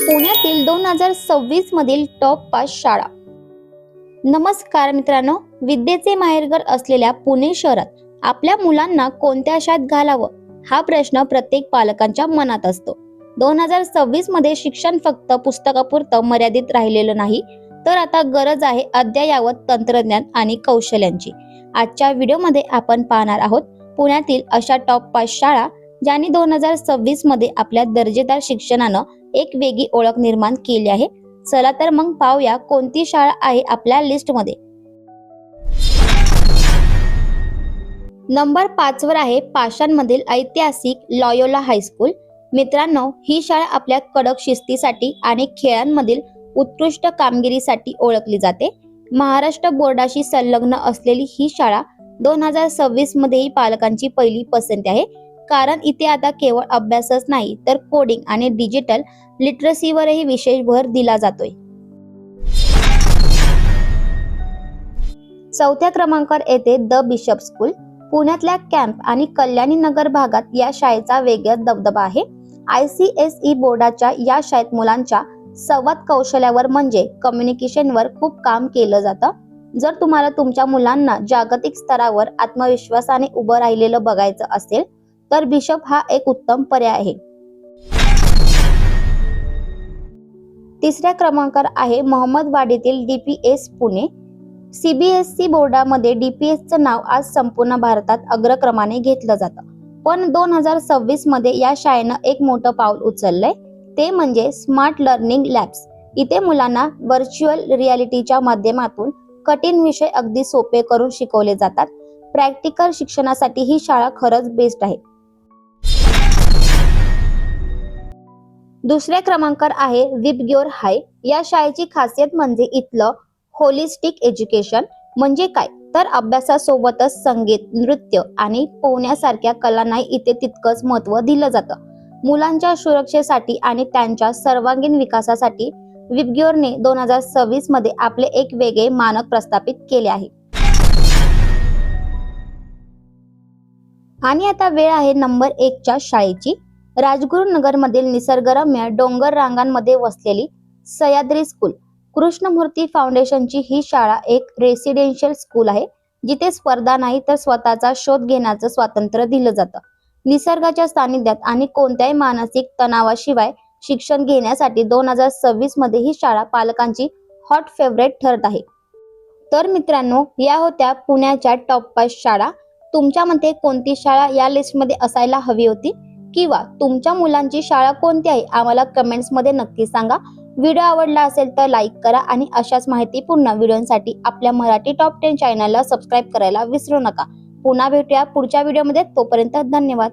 पुण्यातील 2026 मधील टॉप 5 शाळा। नमस्कार मित्रांनो, विद्येचे माहेरघर असलेल्या पुणे शहरात आपल्या मुलांना कोणत्या शाळेत घालावं हा प्रश्न प्रत्येक पालकांच्या मनात असतो। 2026 मध्ये शिक्षण फक्त पुस्तकापुरतं मर्यादित राहिलेलं नाही, तर आता गरज आहे अद्ययावत तंत्रज्ञान आणि कौशल्यांची। आजच्या व्हिडिओमध्ये आपण पाहणार आहोत पुण्यातील अशा टॉप 5 शाळा ज्यांनी 2026 मध्ये आपल्या दर्जेदार शिक्षणानं एक वेगळी ओळख निर्माण केली आहे। चला तर मग पाहूया कोणती शाळा आहे आपल्या लिस्ट मध्ये। नंबर 5 वर आहे पाषाणमधील ऐतिहासिक लॉयोला हायस्कूल। मित्रांनो, ही शाळा आपल्या कडक शिस्तीसाठी आणि खेळांमधील उत्कृष्ट कामगिरीसाठी ओळखली जाते। महाराष्ट्र बोर्डाशी संलग्न असलेली ही शाळा 2026 मध्येही पालकांची पहिली पसंती आहे, कारण इथे आता केवळ अभ्यासच नाही तर कोडिंग आणि डिजिटल लिटरसीवरही विशेष भर दिला जातोय। चौथ्या क्रमांकावर येते द बिशप स्कूल। पुण्यातल्या कॅम्प आणि कल्याणी नगर भागात या शाळेचा वेगळा दबदबा आहे। ICSE बोर्डाच्या या शाळेत मुलांच्या संवाद कौशल्यावर म्हणजे कम्युनिकेशनवर खूप काम केलं जातं। जर तुम्हाला तुमच्या मुलांना जागतिक स्तरावर आत्मविश्वासाने उभं राहिलेलं बघायचं असेल तर बिशप हा एक उत्तम पर्याय आहे। तिसऱ्या क्रमांकावर आहे मोहम्मदवाडीतील DPS पुणे। CBSE बोर्डामध्ये DPSचं नाव आज संपूर्ण भारतात अग्रक्रमाने घेतलं जातं, पण 2026 मध्ये या शाळेनं एक मोठं पाऊल उचललंय, ते म्हणजे स्मार्ट लर्निंग लॅब्स। इथे मुलांना व्हर्च्युअल रियालिटीच्या माध्यमातून कठीण विषय अगदी सोपे करून शिकवले जातात। प्रॅक्टिकल शिक्षणासाठी ही शाळा खरंच बेस्ट आहे। दुसऱ्या क्रमांकावर आहे विबग्योर हाय। या शाळेची खासियत म्हणजे इथलं होलिस्टिक एज्युकेशन। म्हणजे काय तर अभ्यासासोबतच संगीत, नृत्य आणि पोहण्यासारख्या कलांनाही इथे तितकंच महत्त्व दिलं जातं। मुलांच्या सुरक्षेसाठी आणि त्यांच्या सर्वांगीण विकासासाठी विबग्योरने 2026 मध्ये आपले एक वेगळे मानक प्रस्थापित केले आहे। आणि आता वेळ आहे नंबर 1 च्या शाळेची। राजगुरुनगरमधील निसर्गरम्य डोंगर रांगांमध्ये वसलेली सह्याद्री स्कूल। कृष्णमूर्ती फाउंडेशनची ही शाळा एक रेसिडेन्शियल स्कूल आहे, जिथे स्पर्धा नाही तर स्वतःचा शोध घेण्याचं स्वातंत्र्य दिलं जातं। निसर्गाच्या सानिध्यात आणि कोणत्याही मानसिक तणावाशिवाय शिक्षण घेण्यासाठी 2026 मध्ये ही शाळा पालकांची हॉट फेवरेट ठरत आहे। तर मित्रांनो, या होत्या पुण्याच्या टॉप 5 शाळा। तुमच्या मते कोणती शाळा या लिस्ट मध्ये असायला हवी होती, किंवा तुमच्या मुलांची शाळा कोणती आहे आम्हाला कमेंट्स मध्ये नक्की सांगा। व्हिडिओ आवडला असेल तर लाईक करा आणि अशाच माहितीपूर्ण व्हिडिओसाठी आपल्या मराठी टॉप 10 चॅनलला सबस्क्राईब करायला विसरू नका। पुन्हा भेटूया पुढच्या व्हिडिओमध्ये, तोपर्यंत धन्यवाद।